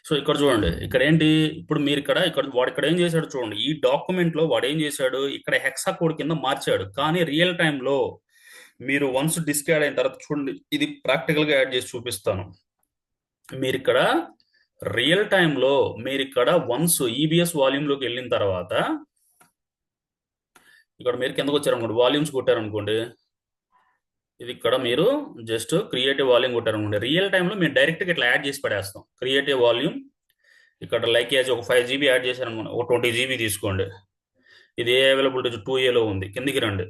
సో ఇక్కడ చూడండి, ఇక్కడ ఏంటి, ఇప్పుడు మీరు ఇక్కడ వాడు ఇక్కడ ఏం చేశాడు చూడండి, ఈ డాక్యుమెంట్ లో వాడు ఏం చేశాడు, ఇక్కడ హెక్సా కోడ్ కింద మార్చాడు. కానీ రియల్ టైమ్ లో మీరు వన్స్ డిస్క్ యాడ్ అయిన తర్వాత చూడండి, ఇది ప్రాక్టికల్ గా యాడ్ చేసి చూపిస్తాను. మీరు ఇక్కడ రియల్ టైమ్ లో మీరు ఇక్కడ వన్స్ ఈబిఎస్ వాల్యూమ్ లోకి వెళ్ళిన తర్వాత ఇక్కడ మీరు కిందకు వచ్చారనుకోండి, వాల్యూమ్స్ కొట్టారనుకోండి, ఇది ఇక్కడ మీరు జస్ట్ క్రియేటివ్ వాల్యూమ్ కొట్టారనుకోండి, రియల్ టైంలో మేము డైరెక్ట్గా ఇట్లా యాడ్ చేసి పడేస్తాం క్రియేటివ్ వాల్యూమ్. ఇక్కడ లైక్ యాజ్ ఒక 5 GB యాడ్ చేశారనుకోండి, ఒక 20 GB తీసుకోండి. ఇది ఏ అవైలబిలిటీ 2Aలో ఉంది, కిందికి రండి,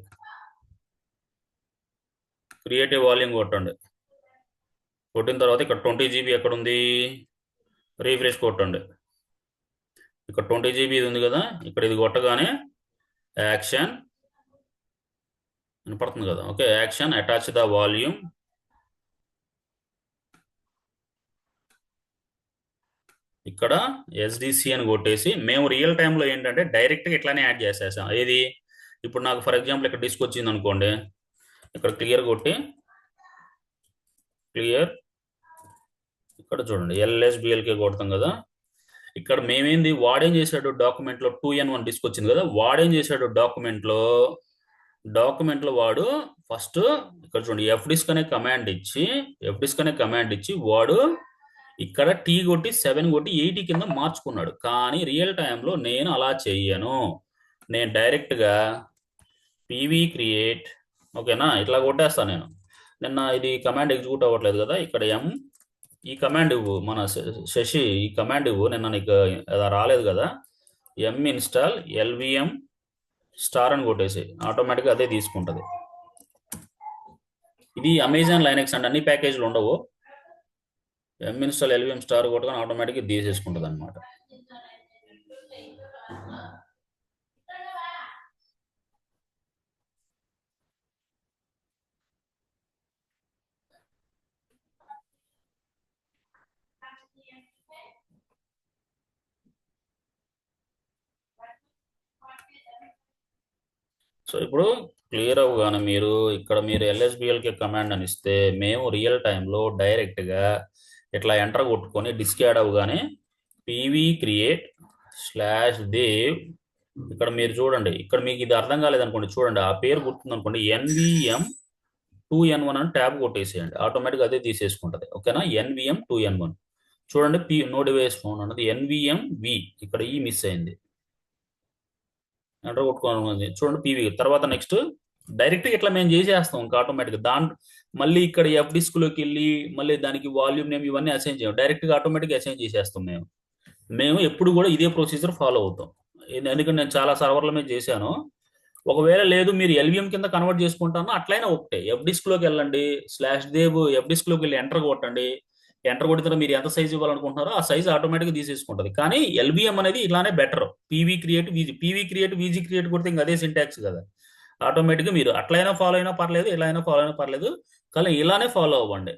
క్రియేటివ్ వాల్యూమ్ కొట్టండి. కొట్టిన తర్వాత ఇక్కడ 20 GB ఎక్కడ ఉంది, రీఫ్రెష్ కొట్టండి. ఇక్కడ 20 GB ఇది ఉంది కదా, ఇక్కడ ఇది కొట్టగానే యాక్షన్ వినపడుతుంది కదా. Okay, action attach the volume. ఇక్కడ ఎస్డిసి అని కొట్టేసి మేము రియల్ టైంలో ఏంటంటే డైరెక్ట్గా ఇట్లానే యాడ్ చేసేసాం. ఏది, ఇప్పుడు నాకు ఫర్ ఎగ్జాంపుల్ ఇక్కడ డిస్క్ వచ్చింది అనుకోండి, ఇక్కడ క్లియర్ కొట్టి క్లియర్, ఇక్కడ చూడండి ఎల్ఎస్బిఎల్కే కొడతాం కదా. ఇక్కడ మేమేంది, వాడేం చేశాడు డాక్యుమెంట్లో 2N1 డిస్క్ వచ్చింది కదా, వాడేం చేశాడు డాక్యుమెంట్లో వాడు ఫస్ట్ ఇక్కడ చూడండి ఎఫ్డిస్క్ అనే కమాండ్ ఇచ్చి వాడు ఇక్కడ టీ కొట్టి 7 కొట్టి 80 కింద మార్చుకున్నాడు. కానీ రియల్ టైంలో నేను అలా చెయ్యను, నేను డైరెక్ట్గా పీవీ క్రియేట్, ఓకేనా, ఇట్లా కొట్టేస్తాను. నేను నిన్న ఇది కమాండ్ ఎగ్జిక్యూట్ అవ్వట్లేదు కదా, ఇక్కడ ఈ కమాండ్ ఇవ్వు, మన శశి ఈ కమాండ్ ఇవ్వు, నిన్న నీకు రాలేదు కదా, ఇన్స్టాల్ ఎల్విఎం స్టార్ అని కొట్టేసి ఆటోమేటిక్గా అదే తీసుకుంటుంది. ఇది అమెజాన్ లైనక్స్ అండి, అన్ని ప్యాకేజీలు ఉండవు. ఇన్స్టాల్ ఎల్విఎం స్టార్ కొట్టగానే ఆటోమేటిక్గా తీసేసుకుంటుంది అనమాట. సో ఇప్పుడు క్లియర్ అవ్వగానే మీరు ఎల్ఎస్బిఎల్కే కమాండ్ అని ఇస్తే మేము రియల్ టైంలో డైరెక్ట్గా ఇట్లా ఎంటర్ కొట్టుకొని డిస్క్ యాడ్ అవ్వగానే పీవీ క్రియేట్ /దేవ్, ఇక్కడ మీరు చూడండి, ఇక్కడ మీకు ఇది అర్థం కాలేదనుకోండి, చూడండి ఆ పేరు గుర్తుంది అనుకోండి, NVM 2N1 అని ట్యాబ్ కొట్టేసేయండి, ఆటోమేటిక్గా అదే తీసేసుకుంటుంది. ఓకేనా, NVM 2N1 చూడండి, నో డివైస్ ఫోన్ అన్నది NVMV, ఇక్కడ ఈ మిస్ అయింది, ఎంటర్ కొట్టుకోవాలి చూడండి పీవీ. తర్వాత నెక్స్ట్ డైరెక్ట్గా ఇట్లా మేము చేసేస్తాం ఇంకా ఆటోమేటిక్గా. మళ్ళీ ఇక్కడ ఎఫ్ డిస్క్లోకి వెళ్ళి మళ్ళీ దానికి వాల్యూమ్ నేమ్ ఇవన్నీ అసైన్ చేయం, డైరెక్ట్గా ఆటోమేటిక్గా అసైన్ చేసేస్తాం. మేము ఎప్పుడు కూడా ఇదే ప్రొసీజర్ ఫాలో అవుతాం, ఎందుకంటే నేను చాలా సర్వర్ల మీద చేశాను. ఒకవేళ లేదు మీరు ఎల్విఎం కింద కన్వర్ట్ చేసుకుంటాను అట్లయినా ఒకటే, ఎఫ్ డిస్క్లోకి వెళ్ళండి, /దేవ్ ఎఫ్ డిస్క్లోకి వెళ్ళి ఎంటర్ కొట్టండి, ఎంటర్ కొట్టిన మీరు ఎంత సైజ్ ఇవ్వాలనుకుంటున్నారో ఆ సైజ్ ఆటోమేటిక్గా తీసేసుకుంటుంది. కానీ ఎల్బిఎం అనేది ఇలానే better, PV create VG create కొడితే ఇంకా అదే సింటాక్స్ కదా, ఆటోమేటిక్గా మీరు అట్లయినా ఫాలో అయినా పర్లేదు, ఇలా అయినా ఫాలో అయినా పర్లేదు, కానీ ఇలానే ఫాలో అవ్వండి.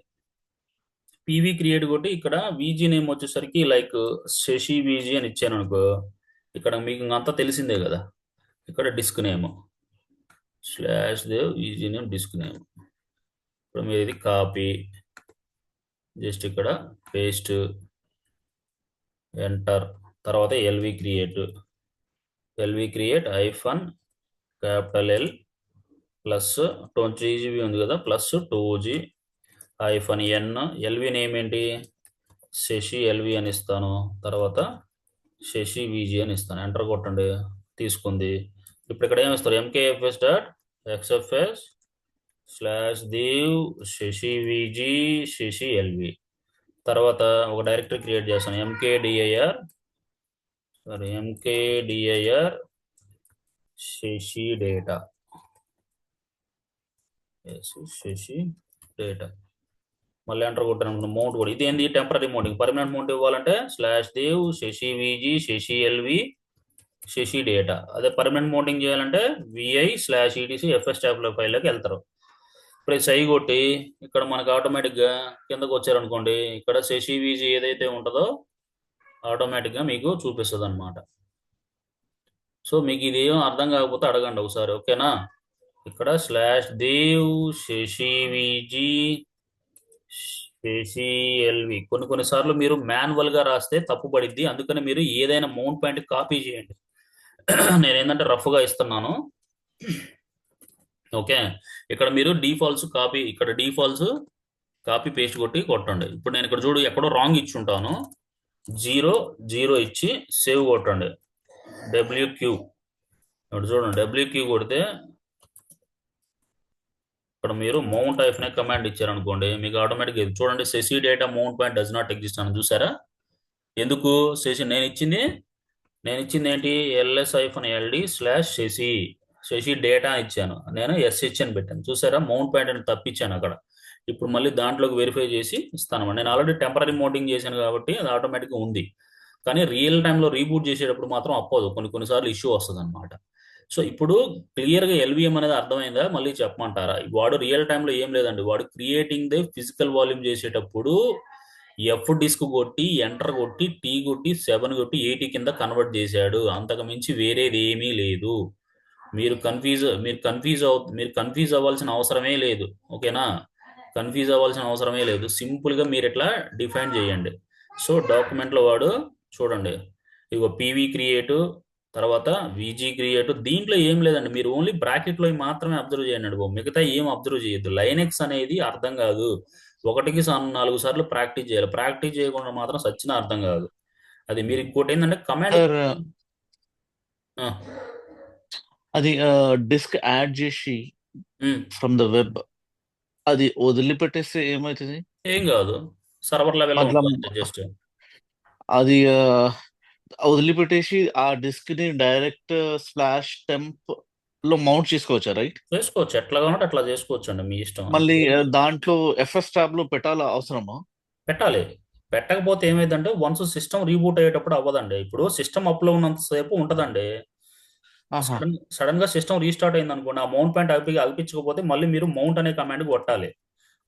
పీవీ క్రియేట్ కొట్టి ఇక్కడ వీజీ నేమ్ వచ్చేసరికి లైక్ శశి వీజీ అని ఇచ్చాను అనుకో, ఇక్కడ మీకు అంతా తెలిసిందే కదా. ఇక్కడ disk name /dev VG name disk name. ఇప్పుడు మీరు ఇది కాపీ, జస్ట్ ఇక్కడ పేస్ట్, ఎంటర్, తర్వాత LV create -L plus 20 GB ఉంది కదా, plus 2G -N. LV name ఏంటి, శశి ఎల్వి అని ఇస్తాను, తర్వాత శశి విజి అని ఇస్తాను. ఎంటర్ కొట్టండి, తీసుకుంది. ఇప్పుడు ఇక్కడ ఏమి ఇస్తారు, mkfs.xfs/dev Shashi VG Sashi LV. తర్వాత ఒక డైరెక్టరీ క్రియేట్ చేస్తాను, mkdir Sashi data, Sashi data. మళ్ళీ ఎంటర్ కొట్టాను, మౌంట్ కూడా. ఇది ఏంది, టెంపరీ మౌంటింగ్. పర్మనెంట్ మౌంట్ ఇవ్వాలంటే /dev Sashi VG Sashi LV Sashi data. అదే పర్మనెంట్ మౌంటింగ్ చేయాలంటే vi/etc fs ఫైల్లోకి వెళ్తారు. ఇప్పుడు సై కొట్టి ఇక్కడ మనకు ఆటోమేటిక్గా కిందకు వచ్చారనుకోండి, ఇక్కడ శశి విజి ఏదైతే ఉంటుందో ఆటోమేటిక్గా మీకు చూపిస్తుంది అనమాట. సో మీకు ఇది ఏం అర్థం కాకపోతే అడగండి ఒకసారి, ఓకేనా. ఇక్కడ /dev Sashi VG Sashi LV కొన్నిసార్లు మీరు మాన్యువల్ గా రాస్తే తప్పు పడిద్ది. అందుకని మీరు ఏదైనా మౌంట్ పాయింట్ కాపీ చేయండి. నేను ఏంటంటే రఫ్ గా ఇస్తున్నాను, ఓకే. ఇక్కడ మీరు డిఫాల్ట్స్ కాపీ పేస్ట్ కొట్టండి. ఇప్పుడు నేను ఇక్కడ చూడు ఎక్కడో రాంగ్ ఇచ్చి ఉంటాను, 0 ఇచ్చి సేవ్ కొట్టండి, WQ. ఇప్పుడు చూడండి WQ కొడితే ఇక్కడ మీరు మౌంట్ -ne కమాండ్ ఇచ్చారనుకోండి, మీకు ఆటోమేటిక్ చూడండి Sashi data mount point does not exist అని చూసారా. ఎందుకు, శశి నేను ఇచ్చింది ఏంటి, ls-ld/శశి డేటా ఇచ్చాను, నేను SH అని పెట్టాను. చూసారా, మౌంట్ పాయింట్ అని తప్పించాను అక్కడ. ఇప్పుడు మళ్ళీ దాంట్లోకి వెరిఫై చేసి ఇస్తాను. నేను ఆల్రెడీ టెంపరీ మౌంటింగ్ చేశాను కాబట్టి అది ఆటోమేటిక్గా ఉంది. కానీ రియల్ టైంలో రీబూట్ చేసేటప్పుడు మాత్రం అప్పదు, కొన్నిసార్లు ఇష్యూ వస్తుంది అనమాట. సో ఇప్పుడు క్లియర్గా ఎల్విఎం అనేది అర్థమైందా, మళ్ళీ చెప్పమంటారా. వాడు రియల్ టైంలో ఏం లేదండి, వాడు క్రియేటింగ్ ది ఫిజికల్ వాల్యూమ్ చేసేటప్పుడు ఎఫ్ డిస్క్ కొట్టి, ఎంటర్ కొట్టి, టీ కొట్టి, 7 కొట్టి 80 కింద కన్వర్ట్ చేశాడు. అంతకు మించి వేరేది ఏమీ లేదు. మీరు కన్ఫ్యూజ్ అవ్వాల్సిన అవసరమే లేదు, ఓకేనా. కన్ఫ్యూజ్ అవ్వాల్సిన అవసరమే లేదు. సింపుల్గా మీరు ఇట్లా డిఫైన్ చేయండి. సో డాక్యుమెంట్లో వాడు చూడండి, ఇగో పీవీ క్రియేట్, తర్వాత విజీ క్రియేట్. దీంట్లో ఏం లేదండి, మీరు ఓన్లీ బ్రాకెట్లో మాత్రమే అబ్జర్వ్ చేయండి, మిగతా ఏం అబ్జర్వ్ చేయొద్దు. లైనెక్స్ అనేది అర్థం కాదు, 1కి 4 సార్లు ప్రాక్టీస్ చేయాలి. ప్రాక్టీస్ చేయకుండా మాత్రం సచ్చిన అర్థం కాదు. అది మీరు ఇంకోటి ఏంటంటే కమాండ్ అది డిస్క్ యాడ్ చేసి ఫ్రమ్ ద వెబ్ అది వదిలిపెట్టేస్తే ఏమవుతుంది? ఏం కాదు, సర్వర్ లెవెల్ జస్ట్ అది వదిలిపెట్టేసి ఆ డిస్క్ ని డైరెక్ట్ /temp లో మౌంట్ చేసుకోవచ్చా? రైట్, చేసుకోవచ్చు, ఎట్లా కావాలంటే అట్లా చేసుకోవచ్చు అండి, మీ ఇష్టం. మళ్ళీ దాంట్లో FS tab లో పెట్టాలా, అవసరమా? పెట్టాలి. పెట్టకపోతే ఏమైందంటే వన్స్ సిస్టమ్ రీబూట్ అయ్యేటప్పుడు అవ్వదండి. ఇప్పుడు సిస్టమ్ అప్ లో ఉన్నంత సేపు ఉంటదండి. సడన్ గా సిస్టమ్ రీస్టార్ట్ అయింది అనుకోండి, ఆ మౌంట్ పాయింట్ అల్పించకపోతే మళ్ళీ మీరు మౌంట్ అనే కమాండ్ కొట్టాలి.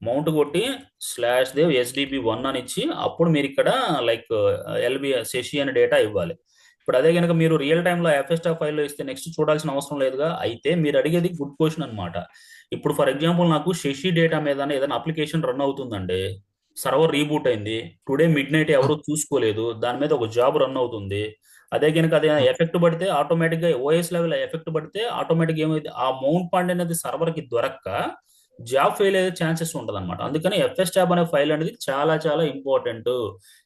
మౌంట్ కొట్టి /dev SDB1 అని ఇచ్చి అప్పుడు మీరు ఇక్కడ లైక్ ఎల్బి శశి అనే డేటా ఇవ్వాలి. ఇప్పుడు అదే కనుక మీరు రియల్ టైంలో FSTab ఫైల్లో ఇస్తే నెక్స్ట్ చూడాల్సిన అవసరం లేదుగా. అయితే మీరు అడిగేది గుడ్ క్వశ్చన్ అనమాట. ఇప్పుడు ఫర్ ఎగ్జాంపుల్ నాకు శశి డేటా మీద ఏదైనా అప్లికేషన్ రన్ అవుతుందండి, సర్వర్ రీబూట్ అయింది, టుడే మిడ్ నైట్ ఎవరు చూసుకోలేదు, దాని మీద ఒక జాబ్ రన్ అవుతుంది. అదే కనుక అదే ఎఫెక్ట్ పడితే ఆటోమేటిక్గా OS లెవెల్ ఎఫెక్ట్ పడితే ఆటోమేటిక్ ఏమైంది, ఆ మౌంట్ పాయింట్ అనేది సర్వర్కి దొరక్క జాబ్ ఫెయిల్ అయ్యే ఛాన్సెస్ ఉంటుంది అనమాట. అందుకని FSTab అనే ఫైల్ అనేది చాలా చాలా ఇంపార్టెంట్.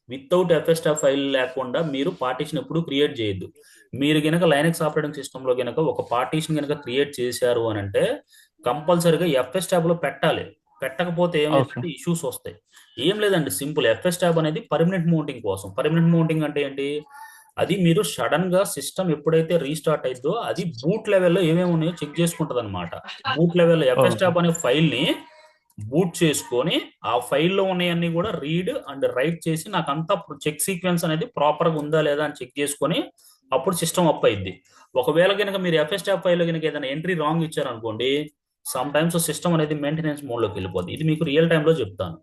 వితౌట్ FSTab ఫైల్ లేకుండా మీరు పార్టీషన్ ఎప్పుడు క్రియేట్ చేయొద్దు. మీరు కనుక లైనక్స్ ఆపరేటింగ్ సిస్టంలో కనుక ఒక పార్టీషన్ కనుక క్రియేట్ చేశారు అని అంటే కంపల్సరీగా FSTab లో పెట్టాలి. పెట్టకపోతే ఏమైతే ఇష్యూస్ వస్తాయి. ఏం లేదండి, సింపుల్. FSTab అనేది పర్మనెంట్ మౌంటింగ్ కోసం. పర్మనెంట్ మౌంటింగ్ అంటే ఏంటి, అది మీరు సడన్ గా సిస్టమ్ ఎప్పుడైతే రీస్టార్ట్ అయిందో అది బూట్ లెవెల్లో ఏమేమి ఉన్నాయో చెక్ చేసుకుంటది అనమాట. బూట్ లెవెల్ FSTab అనే ఫైల్ ని బూట్ చేసుకొని ఆ ఫైల్లో ఉన్నాయన్నీ కూడా రీడ్ అండ్ రైట్ చేసి నాకంతా చెక్ సీక్వెన్స్ అనేది ప్రాపర్ గా ఉందా లేదా అని చెక్ చేసుకొని అప్పుడు సిస్టమ్ అప్ అయింది. ఒకవేళ కనుక మీరు ఎఫ్ఎస్టాప్ ఫైల్లో కనుక ఏదైనా ఎంట్రీ రాంగ్ ఇచ్చారనుకోండి, సమ్ టైమ్స్ సిస్టమ్ అనేది మెయింటెనెన్స్ మోడ్లోకి వెళ్ళిపోద్ది. ఇది మీకు రియల్ టైంలో చెప్తాను.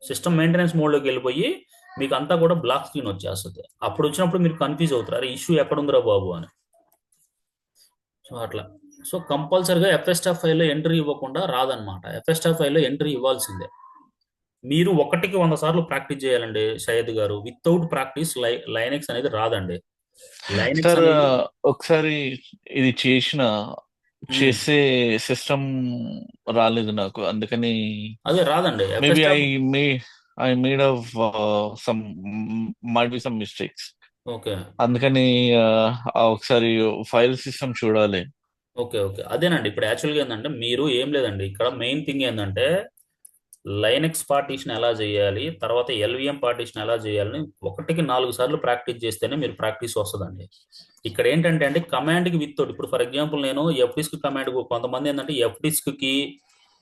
సిస్టమ్ మెయింటెనెన్స్ మోడ్లోకి వెళ్ళిపోయి మీకు అంతా కూడా బ్లాక్ స్క్రీన్ వచ్చేస్తుంది. అప్పుడు వచ్చినప్పుడు మీరు కన్ఫ్యూజ్ అవుతారు, అరే ఇష్యూ ఎక్కడుందిరా బాబు అని. సో అట్లా. సో కంపల్సరిగా ఎఫ్ఎస్టాప్ ఫైల్లో ఎంట్రీ ఇవ్వకుండా రాదనమాట. ఎఫ్ఎస్టాప్ ఫైల్లో ఎంట్రీ ఇవ్వాల్సిందే. మీరు 1కి 100 సార్లు ప్రాక్టీస్ చేయాలండి సయ్యద్ గారు. వితౌట్ ప్రాక్టీస్ లైనెక్స్ అనేది రాదండి. లైనెక్స్ సార్ అనేది ఒకసారి ఇది ఉమ్, చేసే సిస్టమ్ రాలేదు నాకు, అందుకని అదే రాదండి మేబీ ఎఫ్ఎస్టాప్. I made of some might be some mistakes. Okay, అందుకని ఒకసారి ఫైల్ సిస్టమ్ చూడాలి. Okay, okay. అదేనండి. ఇప్పుడు యాక్చువల్గా ఏంటంటే మీరు ఏం లేదండి, ఇక్కడ మెయిన్ థింగ్ ఏంటంటే లైనెక్స్ పార్టీషన్ ఎలా చేయాలి, తర్వాత ఎల్విఎం పార్టీషన్ ఎలా చేయాలని 1కి 4 సార్లు ప్రాక్టీస్ చేస్తేనే మీరు ప్రాక్టీస్ వస్తుందండి. ఇక్కడ ఏంటంటే అండి కమాండ్కి విత్ ఇప్పుడు ఫర్ ఎగ్జాంపుల్ నేను ఎఫ్డిస్క్ కమాండ్, కొంతమంది ఏంటంటే ఎఫ్డిస్క్కి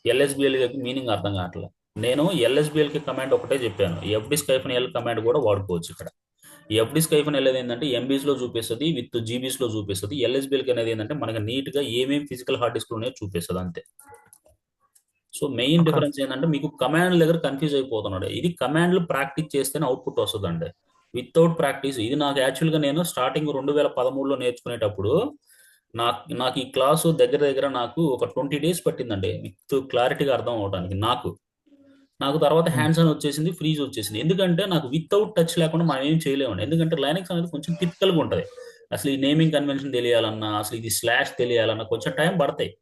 ఎల్ఎస్బిఎల్కి మీనింగ్ అర్థం కావట్లేదు. నేను ఎల్ఎస్బిఎల్కి కమాండ్ ఒకటే చెప్పాను. ఎఫ్డిస్క్ ఎల్ కమాండ్ కూడా వాడుకోవచ్చు ఇక్కడ. ఎఫ్డిస్క్ ఎల్ ఏంటంటే ఎంబీస్ లో చూపిస్తుంది, విత్ జీబీస్ లో చూపిస్తుంది. ఎల్ఎస్బిఎల్కి అనేది ఏంటంటే మనకి నీట్ గా ఏమేమి ఫిజికల్ హార్డ్ డిస్క్ ఉన్నాయో చూపిస్తుంది అంతే. So main okay. డిఫరెన్స్ ఏంటంటే మీకు కమాండ్ దగ్గర కన్ఫ్యూజ్ అయిపోతున్నాడు. ఇది కమాండ్లు ప్రాక్టీస్ చేస్తేనే అవుట్పుట్ వస్తుందండి. వితౌట్ ప్రాక్టీస్ ఇది నాకు యాక్చువల్గా నేను స్టార్టింగ్ 2013లో నేర్చుకునేటప్పుడు నాకు నాకు ఈ క్లాసు దగ్గర దగ్గర నాకు ఒక 20 డేస్ పట్టిందండి విత్ క్లారిటీగా అర్థం అవడానికి. నాకు నాకు తర్వాత Hmm. హ్యాండ్స్ ఆన్ వచ్చేసింది, ఫ్రీజ్ వచ్చేసింది. ఎందుకంటే నాకు వితౌట్ టచ్ లేకుండా మనం ఏం చేయలేమండి. ఎందుకంటే లైనక్స్ అనేది కొంచెం టిపికల్గా ఉంటుంది. అసలు ఈ నేమింగ్ కన్వెన్షన్ తెలియాలన్నా, అసలు ఇది స్లాష్ తెలియాలన్నా కొంచెం టైం పడతాయి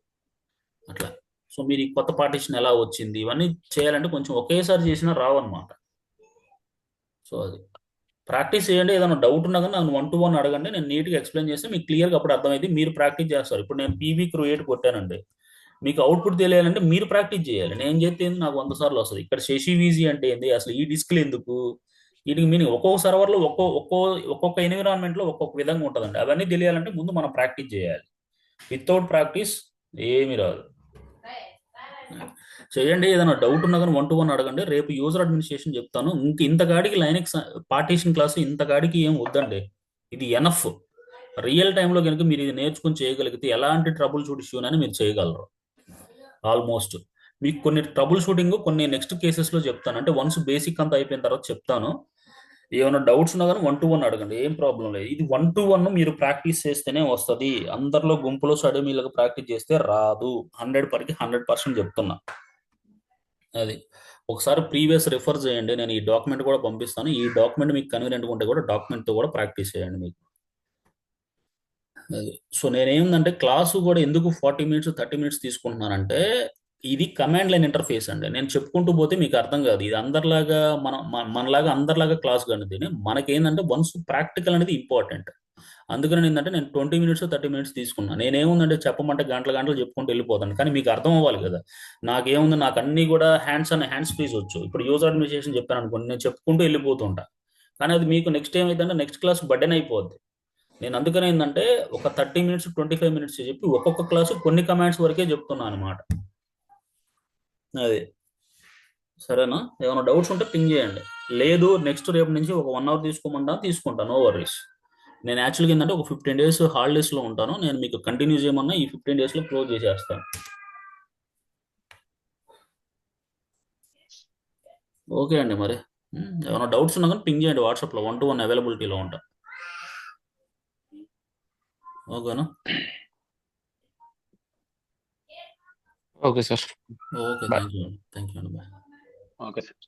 అట్లా. సో మీరు ఈ కొత్త పార్టీషన్ ఎలా వచ్చింది ఇవన్నీ చేయాలంటే కొంచెం ఒకేసారి చేసినా రావన్నమాట. సో అది ప్రాక్టీస్ చేయండి. ఏదైనా డౌట్ ఉన్నా కానీ నన్ను 1-to-1 అడగండి, నేను నీట్గా ఎక్స్ప్లెయిన్ చేస్తే మీకు క్లియర్గా అప్పుడు అర్థమైంది. మీరు ప్రాక్టీస్ చేస్తారు. ఇప్పుడు నేను పీవీ క్రియేట్ కొట్టానండి, మీకు అవుట్పుట్ తెలియాలంటే మీరు ప్రాక్టీస్ చేయాలి. నేను చేస్తే ఏంది, నాకు 100 సార్లు వస్తుంది. ఇక్కడ శశి వీజీ అంటే ఏంది, అసలు ఈ డిస్క్లు ఎందుకు, వీటికి మీనింగ్ ఒక్కొక్క సర్వర్లో ఒక్కొక్క ఎన్విరాన్మెంట్లో ఒక్కొక్క విధంగా ఉంటుందండి. అవన్నీ తెలియాలంటే ముందు మనం ప్రాక్టీస్ చేయాలి. వితౌట్ ప్రాక్టీస్ ఏమీ రాదు. చేయండి. ఏదైనా డౌట్ ఉన్నా కానీ 1-to-1 అడగండి. రేపు యూజర్ అడ్మినిస్ట్రేషన్ చెప్తాను. ఇంతకాడికి లైనక్స్ పార్టీషన్ క్లాస్ ఇంతకాడికి ఏం వద్దండి. ఇది ఎనఫ్. రియల్ టైంలో కనుక మీరు ఇది నేర్చుకుని చేయగలిగితే ఎలాంటి ట్రబుల్ షూట్ ఇష్యూ అని మీరు చేయగలరు ఆల్మోస్ట్. మీకు కొన్ని ట్రబుల్ షూటింగ్ కొన్ని నెక్స్ట్ కేసెస్లో చెప్తాను. అంటే వన్స్ బేసిక్ అంతా అయిపోయిన తర్వాత చెప్తాను. ఏమైనా డౌట్స్ ఉన్నా కానీ 1-to-1 అడగండి, ఏం ప్రాబ్లం లేదు. ఇది 1-to-1 మీరు ప్రాక్టీస్ చేస్తేనే వస్తుంది. అందరిలో గుంపులో స్టడీ మీలకు ప్రాక్టీస్ చేస్తే రాదు. 100% చెప్తున్నా. అది ఒకసారి ప్రీవియస్ రిఫర్ చేయండి. నేను ఈ డాక్యుమెంట్ కూడా పంపిస్తాను. ఈ డాక్యుమెంట్ మీకు కన్వీనియంట్ ఉంటే కూడా డాక్యుమెంట్తో కూడా ప్రాక్టీస్ చేయండి మీకు. అది సో నేనేందంటే క్లాసు కూడా ఎందుకు 40 మినిట్స్ 30 మినిట్స్ తీసుకుంటున్నానంటే ఇది కమాండ్ లైన్ ఇంటర్ఫేస్ అండి. నేను చెప్పుకుంటూ పోతే మీకు అర్థం కాదు. ఇది అందరిలాగా మనలాగా అందరిలాగా క్లాస్ కానీ దీని మనకేందంటే వన్స్ ప్రాక్టికల్ అనేది ఇంపార్టెంట్. అందుకని ఏంటంటే నేను 20 మినిట్స్ 30 మినిట్స్ తీసుకున్నాను. నేనేముందంటే చెప్పమంటే గంటల గంటలు చెప్పుకుంటూ వెళ్ళిపోతాను, కానీ మీకు అర్థం అవ్వాలి కదా. నాకేముంది, నాకు అన్ని కూడా హ్యాండ్స్ ఫ్రీజ్ వచ్చు. ఇప్పుడు యూజర్ అడ్మినిస్ట్రేషన్ చెప్పాను అనుకోండి, నేను చెప్పుకుంటూ వెళ్ళిపోతుంటా. కానీ అది మీకు నెక్స్ట్ ఏమైందంటే నెక్స్ట్ క్లాస్ బర్డెన్ అయిపోద్ది. నేను అందుకనే ఏంటంటే ఒక 30 మినిట్స్ 25 మినిట్స్ చెప్పి ఒక్కొక్క క్లాసు కొన్ని కమాండ్స్ వరకే చెప్తున్నాను అనమాట. అది సరేనా. ఏమైనా డౌట్స్ ఉంటే పింగ్ చేయండి. లేదు నెక్స్ట్ రేపు నుంచి ఒక 1 అవర్ తీసుకోమంటా తీసుకుంటాను, నో వరీస్. నేను యాక్చువల్గా ఏంటంటే ఒక 15 డేస్ హాలిడేస్లో ఉంటాను. నేను మీకు కంటిన్యూ చేయమన్నా ఈ 15 డేస్లో క్లోజ్ చేసేస్తాను. ఓకే అండి మరి. ఏమైనా డౌట్స్ ఉన్నా కానీ పింగ్ చేయండి వాట్సాప్లో. 1-to-1 అవైలబిలిటీలో ఉంటా. ఓకేనా. Okay sir. Okay, bye. Thank you అండి, థ్యాంక్ యూ అండి, బాయ్. Okay sir.